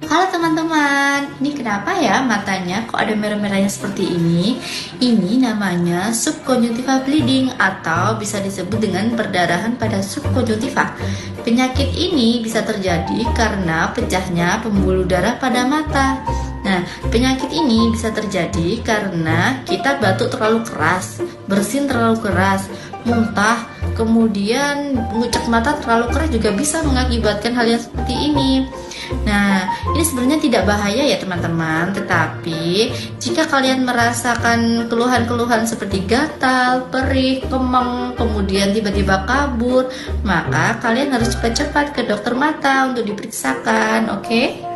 Halo teman-teman, ini kenapa ya matanya kok ada merah-merahnya seperti ini? Ini namanya subconjunctiva bleeding atau bisa disebut dengan perdarahan pada subconjunctiva. Penyakit ini bisa terjadi karena pecahnya pembuluh darah pada mata. Nah, penyakit ini bisa terjadi karena kita batuk terlalu keras, bersin terlalu keras, muntah, kemudian mengucek mata terlalu keras juga bisa mengakibatkan hal yang seperti ini. Nah, ini sebenarnya tidak bahaya ya teman-teman, tetapi jika kalian merasakan keluhan-keluhan seperti gatal, perih, kemeng, kemudian tiba-tiba kabur, maka kalian harus cepat-cepat ke dokter mata untuk diperiksakan, oke?